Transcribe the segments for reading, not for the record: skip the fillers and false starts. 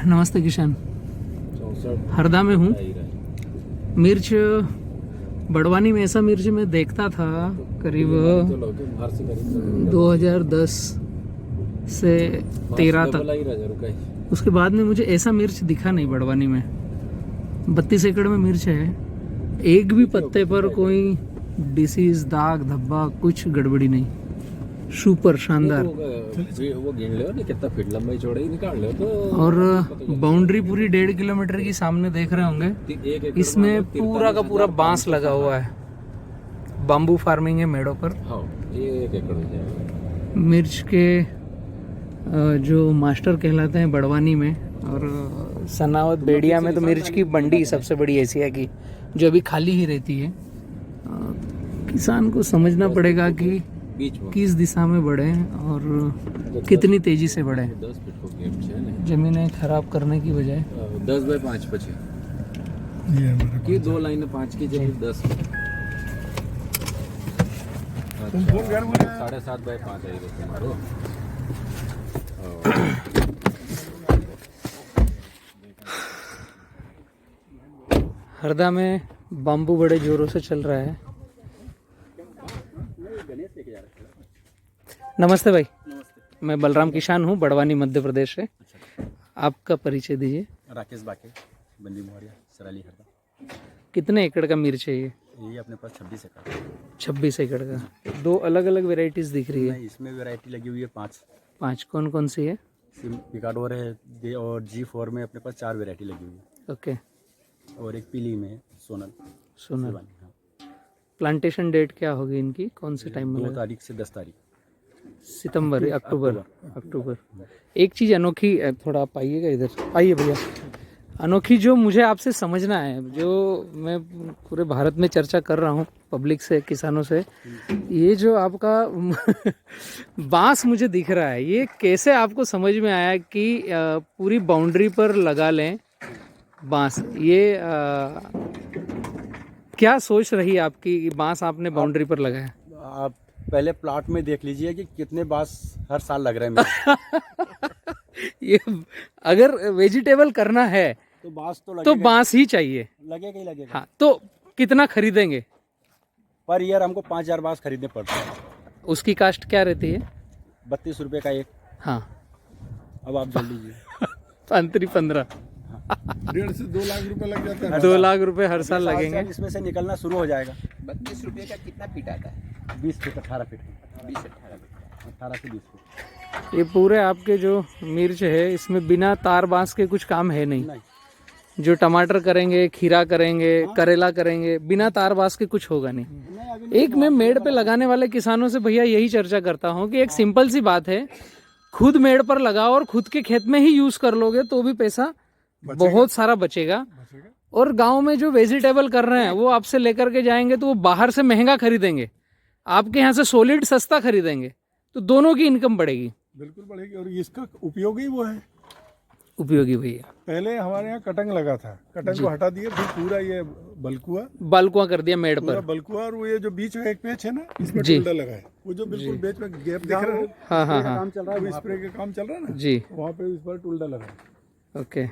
नमस्ते किशन, हरदा में हूँ। मिर्च बड़वानी में ऐसा मिर्च मैं देखता था करीब 2010 से 13 तक। उसके बाद में मुझे ऐसा मिर्च दिखा नहीं बड़वानी में। 32 एकड़ में मिर्च है, एक भी पत्ते पर कोई डिसीज, दाग धब्बा, कुछ गड़बड़ी नहीं। सुपर शानदार। वो गिन लो ना कितना फीट लंबाई चौड़ाई निकाल लो तो। और बाउंड्री पूरी 1.5 किलोमीटर की सामने देख रहे होंगे, इसमें पूरा का पूरा बांस लगा हुआ है। बाम्बू फार्मिंग है मेड़ों पर। हाँ, ये 1 एकड़ हो जाएगा। मिर्च के जो मास्टर कहलाते हैं बड़वानी में, और सनावत बेड़िया में तो मिर्च की मंडी सबसे बड़ी एशिया की, जो अभी खाली ही रहती है। किसान को समझना पड़ेगा कि किस दिशा में बढ़े और कितनी तेजी से बढ़े। 10 फीट को गैप है, जमीनें खराब करने की बजाय 10 बाय 5 बचे कि 2 लाइन 5 की जगह 10। 7.5 बाय 5 आएगा तुम्हारो। हरदा में बाम्बू बड़े जोरों से चल रहा है। नमस्ते भाई। नमस्ते। मैं बलराम किसान हूँ, बड़वानी मध्य प्रदेश से। आपका परिचय दीजिए। राकेश बाके, बंदी मोहरिया, सराली हरदा। कितने एकड़ का मिर्च है ये? ये अपने पास 26 एकड़। 26 एकड़ का। 2 अलग अलग वेराइटीज दिख रही है। नहीं, इसमें वैरायटी लगी हुई है 5। कौन कौन सी है? पिकाडोर है और G4 में अपने पास 4 वैरायटी लगी हुई है। ओके। और एक पीली में सोनल। सोनल। प्लांटेशन डेट क्या होगी इनकी, कौन से टाइम में? 2 तारीख से 10 तारीख। सितंबर, अक्टूबर। एक चीज़ अनोखी, थोड़ा आप आइएगा इधर, आइए भैया। अनोखी जो मुझे आपसे समझना है, जो मैं पूरे भारत में चर्चा कर रहा हूँ पब्लिक से, किसानों से, ये जो आपका बांस मुझे दिख रहा है, ये कैसे आपको समझ में आया कि पूरी बाउंड्री पर लगा लें बांस? ये क्या सोच रही है आपकी, बांस आपने बाउंड्री पर लगाया? आप पहले प्लॉट में देख लीजिए कि कितने बांस हर साल लग रहे हैं। ये अगर वेजिटेबल करना है तो बांस तो तो बांस ही चाहिए, लगेगा ही लगेगा। हाँ, तो कितना खरीदेंगे? पर ईयर हमको 5000 बांस खरीदने पड़ते हैं। उसकी कास्ट क्या रहती है? 32 रुपये का एक। हाँ, अब आप जोड़ लीजिए। 15 1.5 से 2 लाख रुपए लग जाता है। 2 लाख रुपए हर साल लगेंगे। इसमें से निकलना शुरू हो जाएगा। 32 रुपये का कितना फीट आता है? 20 फीट, 18 फीट, 18 से 20 फीट। ये पूरे आपके जो मिर्च है, इसमें बिना तार बांस के कुछ काम है नहीं। जो टमाटर करेंगे, खीरा करेंगे, करेला करेंगे, बिना तार बांस के कुछ होगा नहीं। एक मैं मेड़ पे लगाने वाले किसानों से भैया यही चर्चा करता हूँ कि एक सिंपल सी बात है, खुद मेड़ पर लगाओ और खुद के खेत में ही यूज कर लोगे तो भी पैसा बहुत सारा बचेगा। और गांव में जो वेजिटेबल कर रहे हैं वो आपसे लेकर के जाएंगे तो वो बाहर से महंगा खरीदेंगे, आपके यहाँ से सॉलिड सस्ता खरीदेंगे, तो दोनों की इनकम बढ़ेगी। बिल्कुल बढ़ेगी। और इसका उपयोग ही वो है। उपयोगी भैया। पहले हमारे यहाँ कटंग लगा था, कटंग को हटा दिए, फिर पूरा ये बल्कुआ कर दिया मेड़ पर। बल्कुआ। और वो ये जो बीच में एक पेच है ना, इसमें जी। टुल्डा लगा है, वो जो बिल्कुल बीच में गैप दिख रहा है। हाँ हाँ हाँ काम चल रहा है, वो स्प्रे का काम चल रहा है ना जी, वहाँ पे इस पर टुल्डा लगा है। ओके।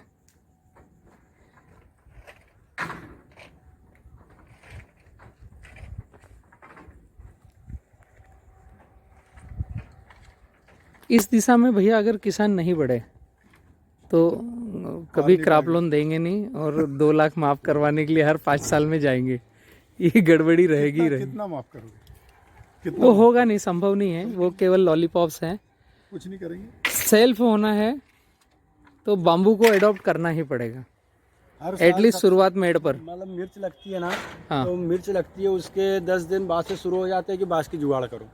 इस दिशा में भैया अगर किसान नहीं बढ़े तो कभी क्रॉप लोन देंगे नहीं, और 2 लाख माफ करवाने के लिए हर 5 साल में जाएंगे। ये गड़बड़ी रहेगी ही रहेगी। कितना माफ करोगे? कितना वो होगा नहीं, संभव नहीं है। वो केवल लॉलीपॉप्स हैं, कुछ नहीं करेंगे। सेल्फ होना है तो बाम्बू को एडॉप्ट करना ही पड़ेगा, एटलीस्ट शुरुआत मेड़ पर। मतलब मिर्च लगती है ना, हाँ। तो मिर्च लगती है, उसके 10 दिन बाद से शुरू हो जाते हैं कि बांस की जुगाड़ करो।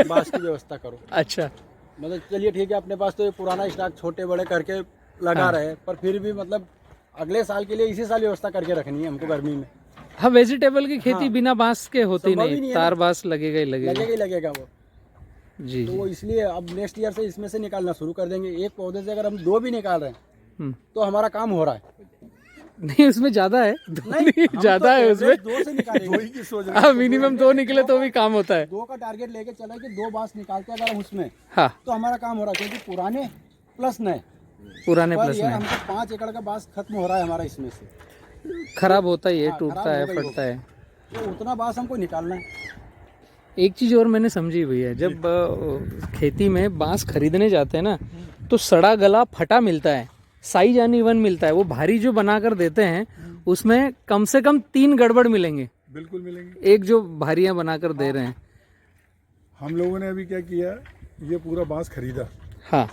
बांस की व्यवस्था करो। अच्छा, मतलब चलिए ठीक है, अपने पास तो ये पुराना स्टॉक छोटे बड़े करके लगा रहे हैं, पर फिर भी मतलब अगले साल के लिए इसी साल व्यवस्था करके रखनी है हमको गर्मी में। हाँ, वेजिटेबल की खेती हाँ। बिना बांस के होती संभव ही नहीं, नहीं है तार ना। बांस लगेगा ही लगेगा। लगेगा ही लगेगा वो। जी तो वो इसलिए अब नेक्स्ट ईयर से इसमें से निकालना शुरू कर देंगे। एक पौधे से अगर हम 2 भी निकाल रहे हैं तो हमारा काम हो रहा है। नहीं, उसमें ज्यादा है, नहीं, ज्यादा है उसमें। 2 से निकालेंगे। 2 ही की सोच रहे हाँ, मिनिमम 2 निकले तो भी काम होता है। 2 का टारगेट लेके चला कि 2 बांस निकालते अगर हम उसमें, हाँ, तो हमारा काम हो रहा है। क्योंकि पुराने प्लस नए पुराने पर प्लस यार में हमको 5 एकड़ का बांस खत्म हो रहा है हमारा इसमें से। खराब होता ही है, हाँ, टूटता खराब है, होगा ही फटता है। तो उतना बांस हमको निकालना है। एक चीज और मैंने समझी भैया, जब खेती में बांस खरीदने जाते हैं ना तो सड़ा गला फटा मिलता है, साइज अनइवन मिलता है। वो भारी जो बनाकर देते हैं उसमें कम से कम 3 गड़बड़ मिलेंगे, बिल्कुल मिलेंगे। एक जो भारियां बनाकर दे रहे हैं। हम लोगों ने अभी क्या किया, ये पूरा बांस खरीदा। हाँ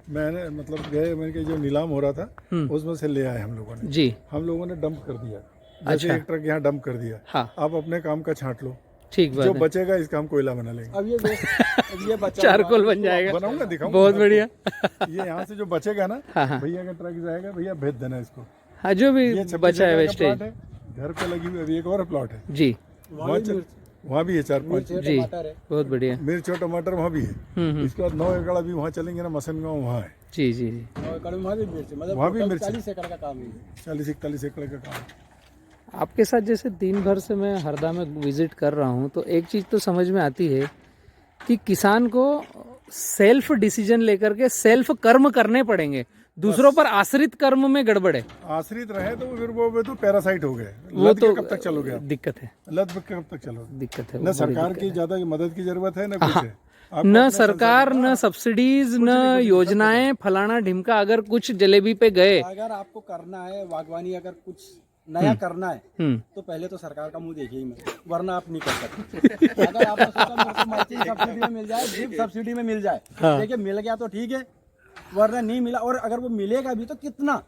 मैंने मतलब गए, मैंने कहा जो नीलाम हो रहा था उसमें से ले आए हम लोगों ने। जी, हम लोगों ने डंप कर दिया, जैसे एक ट्रक यहाँ डंप कर दिया। हाँ आप अपने काम का छांट लो, ठीक जो बात है, बचेगा इसका हम कोयला बना लेंगे। अब ये बचा चारकोल बन जाएगा। बनाऊंगा, दिखाऊंगा। बहुत बढ़िया। ये यहाँ से जो बचेगा ना, हाँ हाँ भैया का ट्रक जाएगा, भैया भेज देना इसको। हाँ, जो भी ये 26 बचा है एकड़ का वेस्टेज। प्लॉट है, घर पे लगी हुई अभी एक और प्लॉट है, जी वहाँ भी है 4-5। जी, बहुत बढ़िया। मिर्च और टमाटर वहाँ भी है। इसके बाद 9 एकड़ अभी वहाँ चलेंगे ना, मसन गाँव वहाँ है। जी जी जी। वहाँ भी मिर्च, मतलब वहाँ भी मिर्च, 40 एकड़ का काम है। 40-41 एकड़ का काम है। आपके साथ जैसे दिन भर से मैं हरदा में विजिट कर रहा हूँ तो एक चीज़ तो समझ में आती है कि किसान को सेल्फ डिसीजन लेकर के सेल्फ कर्म करने पड़ेंगे, दूसरों पर आश्रित कर्म में गड़बड़ है। आश्रित रहे तो फिर वो तो पैरासाइट हो गए। वो लद के तो कब तक चलोगे आप? दिक्कत है, लद के कब तक चलोगे? दिक्कत है, न सरकार की ज्यादा मदद की जरूरत है, न कुछ है। आपको न अपने सरकार, न सब्सिडीज, न योजनाएं, फलाना ढिमका। अगर कुछ जलेबी पे गए, अगर आपको करना है बागवानी, अगर कुछ नया करना है तो पहले तो सरकार का मुंह देखिए ही मत, वरना आप नहीं कर सकते। अगर आपने सोचा मेरे को मल्चिंग सब्सिडी में मिल जाए, ड्रिप सब्सिडी में मिल जाए, देखिए मिल गया तो ठीक है, वरना नहीं मिला। और अगर वो मिलेगा भी तो कितना,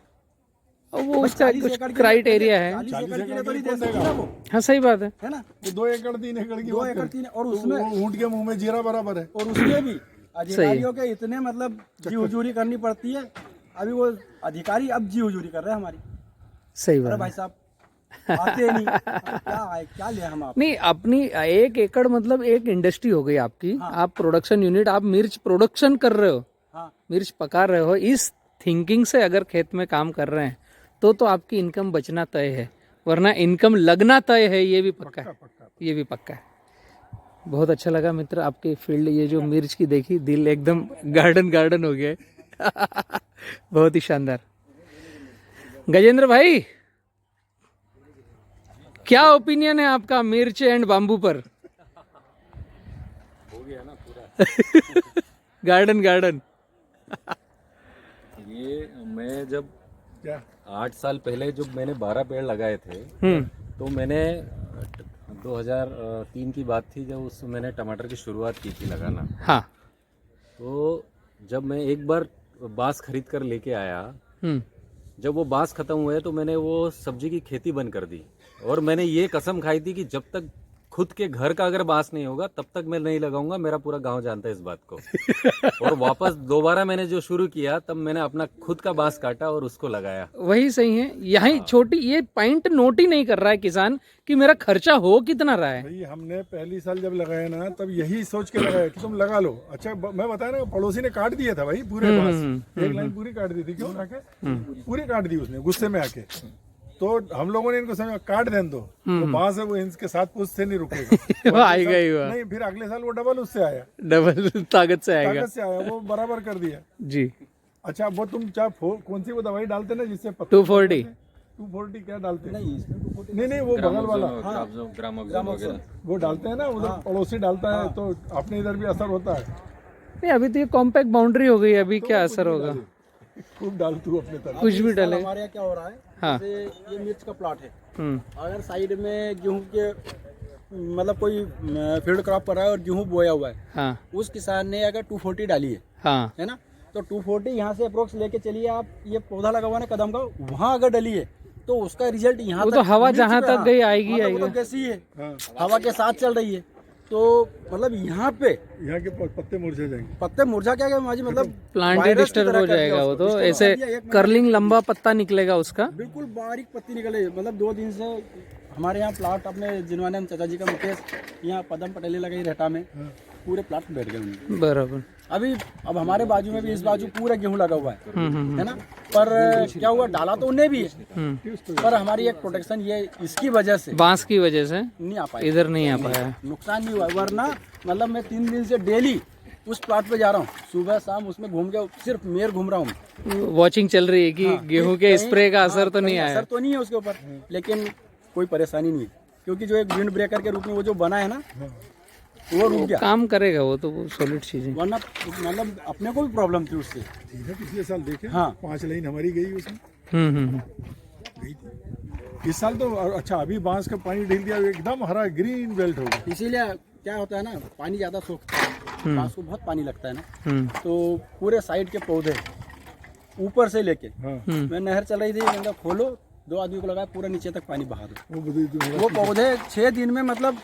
वो उसका कुछ क्राइटेरिया है। 40 एकड़ के लिए तो नहीं दे सकती ना वो, हाँ सही बात है। है ना। वो 2 एकड़ 3 एकड़ की 2 बात एकड़ करें, 3, और तो उसमें वो ऊंट के मुंह में जीरा बराबर है। और उसमें भी अधिकारियों के इतने मतलब जी हुजूरी करनी पड़ती है। अभी वो अधिकारी अब जी हुजूरी कर रहे हैं हमारी। सही अरे बात है। भाई साहब आते नहीं, क्या आए, क्या ले हम आप। नहीं, अपनी 1 एकड़ मतलब एक इंडस्ट्री हो गई आपकी। आप प्रोडक्शन यूनिट, आप मिर्च प्रोडक्शन कर रहे हो, हाँ, मिर्च पका रहे हो, इस थिंकिंग से अगर खेत में काम कर रहे हैं तो आपकी इनकम बचना तय है, वरना इनकम लगना तय है। ये भी पक्का है, ये भी पक्का है। बहुत अच्छा लगा मित्र आपके फील्ड, ये जो मिर्च की देखी, दिल एकदम गार्डन गार्डन हो गया है। बहुत ही शानदार। गजेंद्र भाई, क्या ओपिनियन है आपका मिर्च एंड बाम्बू पर? हो गया ना पूरा। Garden garden. ये मैं जब क्या 8 साल पहले जब मैंने 12 पेड़ लगाए थे, तो मैंने 2003 की बात थी जब उस मैंने टमाटर की शुरुआत की थी लगाना। हाँ। तो जब मैं एक बार बांस खरीद कर लेके आया, जब वो बांस खत्म हुए तो मैंने वो सब्जी की खेती बंद कर दी। और मैंने ये कसम खाई थी कि जब तक खुद के घर का अगर बांस नहीं होगा तब तक मैं नहीं लगाऊंगा। मेरा पूरा गांव जानता है इस बात को। और वापस दोबारा मैंने जो शुरू किया तब मैंने अपना खुद का बांस काटा और उसको लगाया। वही सही है। यही छोटी ये पॉइंट नोट ही नहीं कर रहा है किसान कि मेरा खर्चा हो कितना रहा है। भाई हमने पहली साल जब लगाया ना, तब यही सोच के लगाया कि तुम लगा लो। अच्छा मैं बताया ना, पड़ोसी ने काट दिया था भाई पूरे बांस, एक लाइन पूरी काट दी थी। क्यों आके पूरी काट दी उसने गुस्से में आके। तो हम लोगों ने इनको समझा काट दें दो, तो बांस है वो इनके 7 पुश्त से नहीं रुकेगा। वो आएगा ही हुआ, नहीं, फिर अगले साल वो डबल उससे आया, डबल ताकत से आएगा। ताकत से आया, वो बराबर कर दिया जी। अच्छा वो तुम कौन सी वो दवाई डालते ना जिससे 240 क्या डालते हैं? नहीं इसमें 240 नहीं वो बगल वाला ग्रामोक्सोन वगैरह वो डालते हैं ना, उधर पड़ोसी डालता है, तो अपने इधर भी असर होता है। नहीं, अभी तो ये कॉम्पैक्ट बाउंड्री हो गई, अभी क्या असर होगा? खूब डाल तू अपने तरफ। कुछ भी डाले। हमारे यहाँ क्या हो रहा है, हाँ। जैसे ये मिर्च का प्लॉट है, हम्म। अगर साइड में गेहूं के मतलब कोई फील्ड क्रॉप पर है और गेहूं बोया हुआ है, हाँ उस किसान ने अगर 240 डाली हाँ है ना, तो 240 यहाँ से अप्रोक्स लेके चलिए आप, ये पौधा लगा हुआ है कदम का, वहाँ अगर डली है तो उसका रिजल्ट यहाँ वो तक तो हवा मिर्च जहाँ पे, तक हाँ, गई आएगी मतलब वो आएगा। तो कैसी है, हाँ, हवा के साथ चल रही है, तो मतलब यहाँ पे यहाँ के पत्ते मुरझा जाएंगे। पत्ते मुरझा क्या माजी, मतलब प्लांट ही वायरस की डिस्टर्ब तरह हो कर दिया जाएगा वो उसको, तो, disturb ऐसे कर दिया, एक कर्लिंग लंबा पत्ता निकलेगा उसका। बिल्कुल बारीक पत्ती निकले। मतलब 2 दिन से हमारे यहाँ प्लाट, अपने जिनवाने हम चाचा जी का मुकेश, यहाँ पदम पटेली लगाई रहता में, पूरे प्लाट में बैठ गए उनके। बराबर। अभी अब हमारे बाजू में भी, इस बाजू पूरा गेहूं लगा हुआ है ना, पर क्या हुआ, डाला तो उन्हें भी है, पर हमारी एक प्रोटेक्शन ये इसकी वजह से, बांस की वजह से नहीं आ पाया, इधर नहीं आ पाया। नुकसान नहीं हुआ। वरना मतलब मैं 3 दिन से डेली उस प्लॉट पे जा रहा हूँ सुबह शाम, उसमें घूम के सिर्फ मेयर घूम रहा हूँ। वॉचिंग चल रही है कि गेहूं के स्प्रे का असर तो नहीं आया। असर तो नहीं है उसके ऊपर, लेकिन कोई परेशानी नहीं है, क्योंकि जो एक विंड ब्रेकर के रूप में वो जो बना है ना, वो रुक गया। काम करेगा वो तो, सॉलिड चीजें। वरना मतलब अपने को भी प्रॉब्लम थी उससे। ठीक है, पिछले साल देखे हाँ। 5 लाइन हमारी गई उसमें, हम्म। गई थी। इस साल तो अच्छा, अभी बांस का पानी ढील दिया, एकदम हरा ग्रीन बेल्ट हो गया। इसीलिए क्या होता है ना, पानी ज्यादा सोखता है, घास को बहुत पानी लगता है ना, तो पूरे साइड के पौधे ऊपर से लेके, मैं नहर चल रही थी, मैंने खोलो, 2 आदमी को लगाया, पूरा नीचे तक पानी बहा दो। वो पौधे 6 दिन में मतलब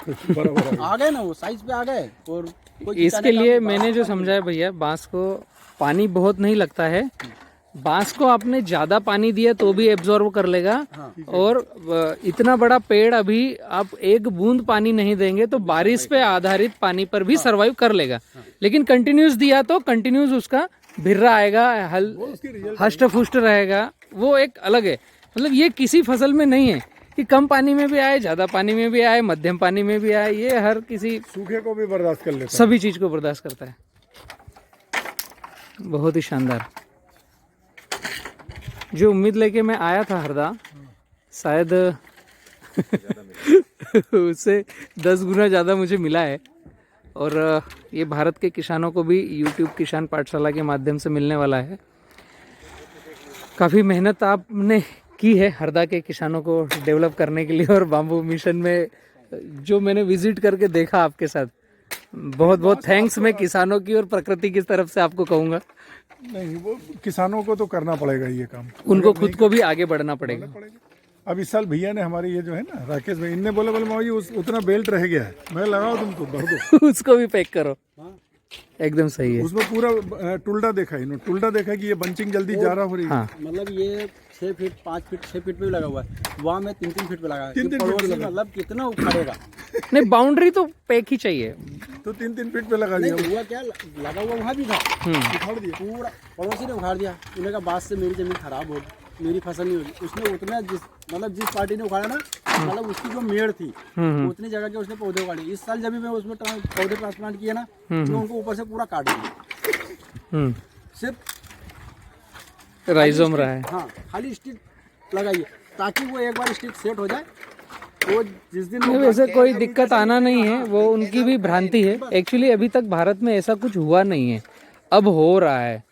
आ गए ना, वो साइज पे आ गए। और इसके लिए मैंने जो समझा है भैया, बांस को पानी बहुत नहीं लगता है, बांस को आपने ज्यादा पानी दिया तो भी एब्जॉर्ब कर लेगा। हाँ। और इतना बड़ा पेड़ अभी आप एक बूंद पानी नहीं देंगे तो बारिश पे आधारित पानी पर भी सरवाइव कर लेगा। लेकिन कंटिन्यूस दिया तो कंटिन्यूस उसका भिर्रा आएगा, हष्ट पुष्ट रहेगा, वो एक अलग है। मतलब ये किसी फसल में नहीं है कि कम पानी में भी आए, ज्यादा पानी में भी आए, मध्यम पानी में भी आए, ये हर किसी सूखे को भी बर्दाश्त कर लेता है, सभी चीज को बर्दाश्त करता है। बहुत ही शानदार। जो उम्मीद लेके मैं आया था हरदा, शायद उससे 10 गुना ज़्यादा मुझे मिला है। और ये भारत के किसानों को भी YouTube किसान पाठशाला के माध्यम से मिलने वाला है। काफ़ी मेहनत आपने की है हरदा के किसानों को डेवलप करने के लिए, और बाम्बू मिशन में जो मैंने विजिट करके देखा आपके साथ, बहुत बहुत थैंक्स मैं किसानों की और प्रकृति की तरफ से आपको कहूँगा। नहीं, वो किसानों को तो करना पड़ेगा ये काम, उनको खुद को भी आगे बढ़ना पड़ेगा। अब इस साल भैया ने हमारे ये जो है ना राकेश भाई, इनने बोले मामा जी उतना बेल्ट रह गया है, मैं लगाओ तुमको भर दो। उसको भी पैक करो, एकदम सही है। उसमें पूरा टुल्डा देखा, इन्होंने टुल्डा देखा कि ये बंचिंग जल्दी जा रहा हो रही है। हाँ। मतलब ये 6 फीट 5 फीट 6 फीट पे भी लगा हुआ है, वहाँ में 3-3 फीट पे लगा है। 3-3 पड़ोसी फीट पे लगा। मतलब कितना उखाड़ेगा। नहीं, बाउंड्री तो पैक ही चाहिए। तो 3-3 फीट पे लगा नहीं दिया, हुआ क्या, लगा हुआ वहाँ भी था, उखाड़ दिया। पूरा पड़ोसी ने उखाड़ दिया। उन्होंने कहा बाद से मेरी जमीन खराब होगी, मेरी फसल नहीं होगी। उसने उतना जिस पार्टी ने उखाड़ा ना, मतलब उसकी जो मेड़ थी उतनी जगह के उसने पौधे उखाड़े। इस साल जब भी मैं उसमें पौधे ट्रांसप्लांट किए ना, तो उनको ऊपर से पूरा काट दिया, सिर्फ राइजोम रहा है। हाँ, खाली स्टिक लगाइए ताकि वो एक बार स्टिक सेट हो जाए। वो जिस दिन नहीं, वैसे कोई दिक्कत आना नहीं है, वो उनकी भी भ्रांति है। एक्चुअली अभी तक भारत में ऐसा कुछ हुआ नहीं है, अब हो रहा है।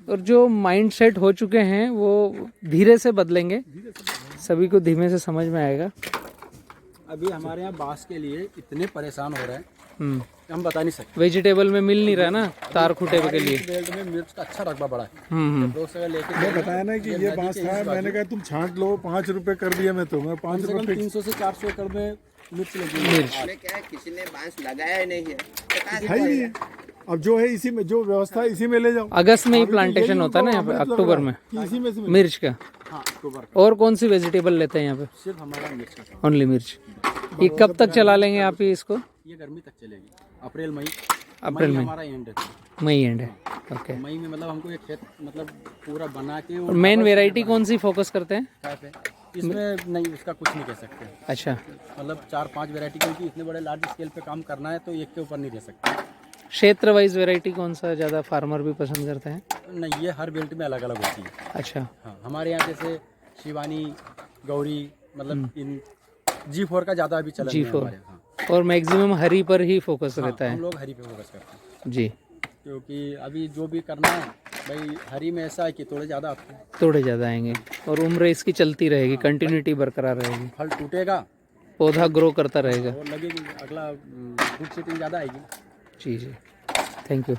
और जो माइंड सेट हो चुके हैं वो धीरे से बदलेंगे, सभी को धीमे से समझ में आएगा। अभी हमारे यहाँ बांस के लिए इतने परेशान हो रहे हैं, हम बता नहीं सकते। वेजिटेबल में मिल नहीं रहा ना, तार खूटे के लिए। इस बेल्ट में मिर्च का अच्छा रकबा बढ़ा है। 2 जगह लेके मैं बताया ना कि ये बांस था, मैंने कहा तुम छांट लो, 5 रुपए कर दिया मैं, तो मैं 5 रुपए 300 से 400 एकड़ में मिर्च लगी है। क्या है, किसी ने बांस लगाया ही नहीं है, तो कहाँ से है ही नहीं है। अब जो है इसी में, जो व्यवस्था है इसी में ले जाओ। अगस्त में ही प्लांटेशन होता है ना यहाँ पे, अक्टूबर में, कि इसी में से मिर्च का। हाँ, अक्टूबर और कौन सी वेजिटेबल लेते हैं यहाँ पे? सिर्फ हमारा मिर्च का काम। ओनली मिर्च। ये कब तक चला लेंगे आप ये इसको? ये गर्मी तक चलेगी, अप्रैल मई। अप्रैल मई हमारा एंड है, मई एंड है। ओके। मई में मतलब हमको एक खेत मतलब पूरा बना के और मेन वेराइटी कौन सी फोकस करते हैं? इसमें नहीं, उसका कुछ नहीं कह सकते। अच्छा, मतलब 4-5 वैरायटी, क्योंकि इतने बड़े लार्ज स्केल पे काम करना है तो एक के ऊपर नहीं रह सकते। क्षेत्र वाइज वेराइटी कौन सा ज़्यादा फार्मर भी पसंद करते हैं? नहीं, ये हर बेल्ट में अलग अलग होती है। अच्छा। हाँ, हमारे यहाँ जैसे शिवानी, गौरी, मतलब इन G4 का ज़्यादा अभी चलन है G4 हमारे यहाँ। और मैक्सिमम हरी पर ही फोकस रहता हम है। लोग हरी पे फोकस करते हैं, जी, क्योंकि अभी जो भी करना है भाई, हरी में ऐसा है कि थोड़े ज़्यादा आते हैं, थोड़े ज़्यादा आएंगे और उम्र इसकी चलती रहेगी, कंटिन्यूटी बरकरार रहेगी, फल टूटेगा पौधा ग्रो करता रहेगा। और लगेगी अगला फ्रूट सेटिंग ज़्यादा आएगी। जी जी, थैंक यू।